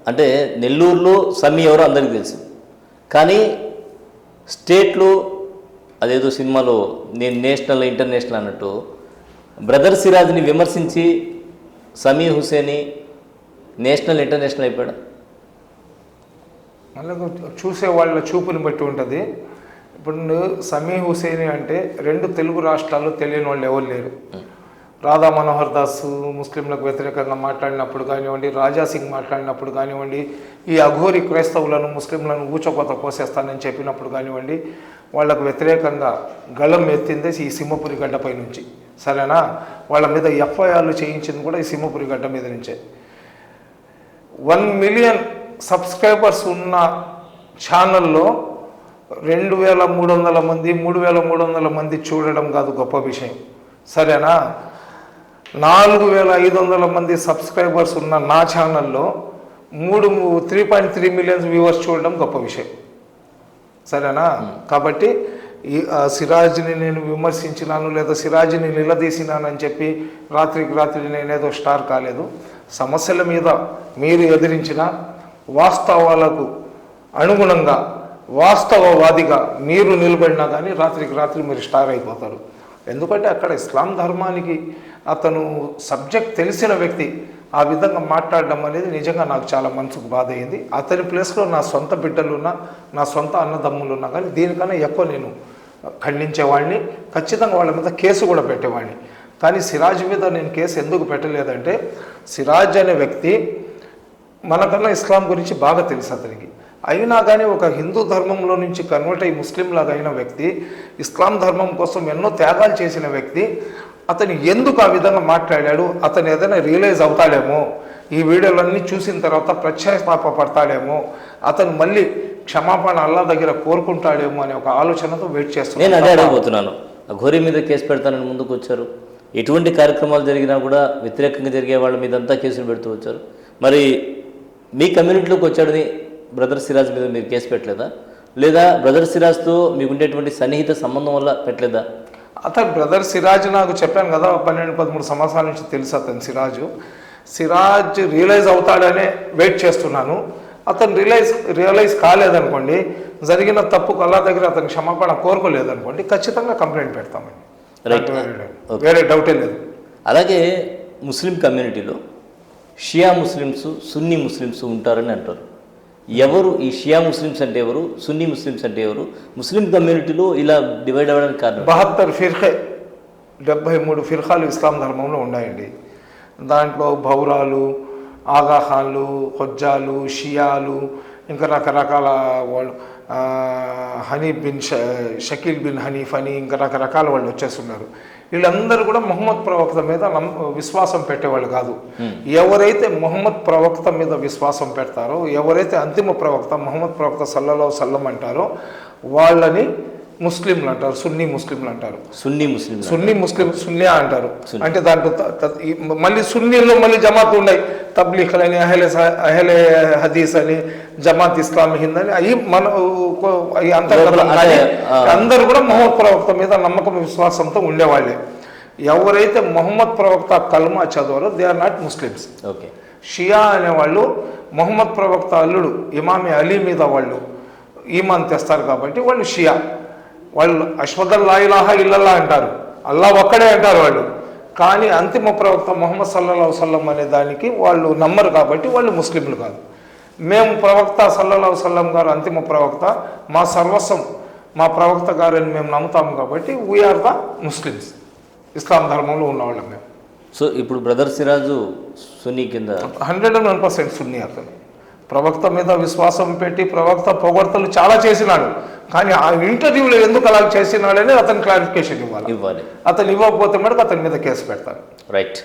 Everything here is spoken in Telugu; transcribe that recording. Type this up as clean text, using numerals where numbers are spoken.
అంటే నెల్లూరులో సమీ ఎవరో అందరికీ తెలుసు, కానీ స్టేట్లో అదేదో సినిమాలో నేను నేషనల్ ఇంటర్నేషనల్ అన్నట్టు బ్రదర్ సిరాజ్ని విమర్శించి సమీ హుసేని నేషనల్ ఇంటర్నేషనల్ అయిపోయాడు. మళ్ళీ చూసే వాళ్ళ చూపుని బట్టి ఉంటుంది. ఇప్పుడు సమీ హుసేని అంటే 2 తెలుగు రాష్ట్రాల్లో తెలియని వాళ్ళు ఎవరు లేరు. రాధా మనోహర్ దాస్ ముస్లింలకు వ్యతిరేకంగా మాట్లాడినప్పుడు కానివ్వండి, రాజాసింగ్ మాట్లాడినప్పుడు కానివ్వండి, ఈ అఘోరి క్రైస్తవులను ముస్లింలను ఊచకోత కోసేస్తానని చెప్పినప్పుడు కానివ్వండి, వాళ్ళకు వ్యతిరేకంగా గళం ఎత్తిందే ఈ సింహపురి గడ్డపై నుంచి. సరేనా? వాళ్ళ మీద ఎఫ్ఐఆర్లు చేయించింది కూడా ఈ సింహపురి గడ్డ మీద నుంచే. 1 మిలియన్ సబ్స్క్రైబర్స్ ఉన్న ఛానల్లో 2300 మంది 3300 మంది చూడడం కాదు గొప్ప విషయం. సరేనా? 4500 మంది సబ్స్క్రైబర్స్ ఉన్న నా ఛానల్లో 3.3 మిలియన్స్ వ్యూవర్స్ చూడడం గొప్ప విషయం. సరేనా? కాబట్టి ఈ సిరాజ్ని నేను విమర్శించినాను లేదా సిరాజ్ని నిలదీసినానని చెప్పి రాత్రికి రాత్రి నేనేదో స్టార్ కాలేదు. సమస్యల మీద మీరు ఎదిరించిన వాస్తవాలకు అనుగుణంగా వాస్తవవాదిగా మీరు నిలబడినా కానీ రాత్రికి రాత్రి మీరు స్టార్ అయిపోతారు. ఎందుకంటే అక్కడ ఇస్లాం ధర్మానికి అతను సబ్జెక్ట్ తెలిసిన వ్యక్తి ఆ విధంగా మాట్లాడడం అనేది నిజంగా నాకు చాలా మనసుకు బాధ అయింది. అతని ప్లేస్లో నా సొంత బిడ్డలున్నా నా సొంత అన్నదమ్ములు ఉన్నా కానీ దీనికన్నా ఎక్కువ నేను ఖండించేవాడిని. ఖచ్చితంగా వాళ్ళ మీద కేసు కూడా పెట్టేవాడిని. కానీ సిరాజ్ మీద నేను కేసు ఎందుకు పెట్టలేదంటే సిరాజ్ అనే వ్యక్తి మనకన్నా ఇస్లాం గురించి బాగా తెలుసు అతనికి. అయినా కానీ ఒక హిందూ ధర్మంలో నుంచి కన్వర్ట్ అయ్యి ముస్లింలాగా అయిన వ్యక్తి, ఇస్లాం ధర్మం కోసం ఎన్నో త్యాగాలు చేసిన వ్యక్తి అతను ఎందుకు ఆ విధంగా మాట్లాడాడు, అతను ఏదైనా రియలైజ్ అవుతాడేమో, ఈ వీడియోలన్నీ చూసిన తర్వాత పడతాడేమో, అతను మళ్ళీ క్షమాపణ అల్లా దగ్గర కోరుకుంటాడేమో అనే ఒక ఆలోచనతో వెయిట్ చేస్తున్నాను. నేను అదే అడగబోతున్నాను. ఘోరీ మీద కేసు పెడతానని ముందుకు వచ్చారు. ఎటువంటి కార్యక్రమాలు జరిగినా కూడా వ్యతిరేకంగా జరిగే వాళ్ళ మీద అంతా కేసులు పెడుతూ వచ్చారు. మరి మీ కమ్యూనిటీలోకి వచ్చాడని బ్రదర్ సిరాజ్ మీద మీరు కేసు పెట్టలేదా, లేదా బ్రదర్ సిరాజ్తో మీకు ఉండేటువంటి సన్నిహిత సంబంధం వల్ల పెట్టలేదా? అతను బ్రదర్ సిరాజ్ నాకు చెప్పాను కదా, 12-13 సంవత్సరాల నుంచి తెలుసు అతను సిరాజ్ రియలైజ్ అవుతాడనే వెయిట్ చేస్తున్నాను. అతను రియలైజ్ కాలేదనుకోండి, జరిగిన తప్పుకు అల్లా దగ్గర అతను క్షమాపణ కోరుకోలేదనుకోండి, ఖచ్చితంగా కంప్లైంట్ పెడతామండి. వేరే డౌటే లేదు. అలాగే ముస్లిం కమ్యూనిటీలో షియా ముస్లిమ్స్ సున్నీ ముస్లిమ్స్ ఉంటారని అంటారు. ఎవరు ఈ షియా ముస్లిమ్స్ అంటే ఎవరు, సున్నీ ముస్లిమ్స్ అంటే ఎవరు? ముస్లిం కమ్యూనిటీలో ఇలా డివైడ్ అవ్వడానికి కారణం 72 ఫిర్ఖే 73 ఫిర్ఖాలు ఇస్లాం ధర్మంలో ఉన్నాయండి. దాంట్లో బౌరాలు, ఆగాఖాన్లు, హొజ్జాలు, షియాలు, ఇంకా రకరకాల వాళ్ళు, హనీఫ్ బిన్ షకీల్ బిన్ హనీఫ్ అని ఇంకా రకరకాల వాళ్ళు వచ్చేస్తున్నారు. వీళ్ళందరూ కూడా మొహమ్మద్ ప్రవక్త మీద విశ్వాసం పెట్టేవాళ్ళు కాదు. ఎవరైతే మొహమ్మద్ ప్రవక్త మీద విశ్వాసం పెడతారో, ఎవరైతే అంతిమ ప్రవక్త మొహమ్మద్ ప్రవక్త సల్లల్లాహు అలైహి వసల్లం అంటారో వాళ్ళని ముస్లింలు అంటారు, సున్నీ ముస్లింలు అంటారు. సున్నీ ముస్లిం సున్నియా అంటారు. అంటే దాంట్లో మళ్ళీ సున్నీల్లో మళ్ళీ జమాత్ ఉన్నాయి, తబ్లీగ్ అని, అహ్లే హదీస్ అని, జమాత్ ఇస్లామీ హింద్ అని, అవి మన అంతర్గతం. అందరూ కూడా మొహమ్మద్ ప్రవక్త మీద నమ్మకం విశ్వాసంతో ఉండేవాళ్ళే. ఎవరైతే మొహమ్మద్ ప్రవక్త కల్మా చదవారో they are not Muslims. Shia అనేవాళ్ళు మొహమ్మద్ ప్రవక్త అల్లుడు ఇమామి అలీ మీద వాళ్ళు ఈమాన్ తెస్తారు కాబట్టి వాళ్ళు షియా. వాళ్ళు అష్హదు లా ఇలాహా ఇల్లల్లాహ్ అంటారు, అల్లా ఒక్కడే అంటారు వాళ్ళు. కానీ అంతిమ ప్రవక్త మొహమ్మద్ సల్లల్లాహు అలైహి వసల్లం అనే దానికి వాళ్ళు నమ్మరు కాబట్టి వాళ్ళు ముస్లింలు కాదు. మేము ప్రవక్త సల్లల్లాహు అలైహి వసల్లం గారు అంతిమ ప్రవక్త, మా సర్వస్వం మా ప్రవక్త గారని మేము నమ్ముతాము కాబట్టి వీఆర్ ద ముస్లిమ్స్, ఇస్లాం ధర్మంలో ఉన్నవాళ్ళం మేము. సో ఇప్పుడు బ్రదర్ సిరాజు సున్నీ కింద 101% సున్నీ. అతను ప్రవక్త మీద విశ్వాసం పెట్టి ప్రవక్త పొగడ్తలు చాలా చేసినాడు, కానీ ఆ ఇంటర్వ్యూలో ఎందుకు అలా చేసినాడని అతను క్లారిఫికేషన్ ఇవ్వాలి. అతను ఇవ్వకపోతే మటుకు అతని మీద కేసు పెడతారు. రైట్.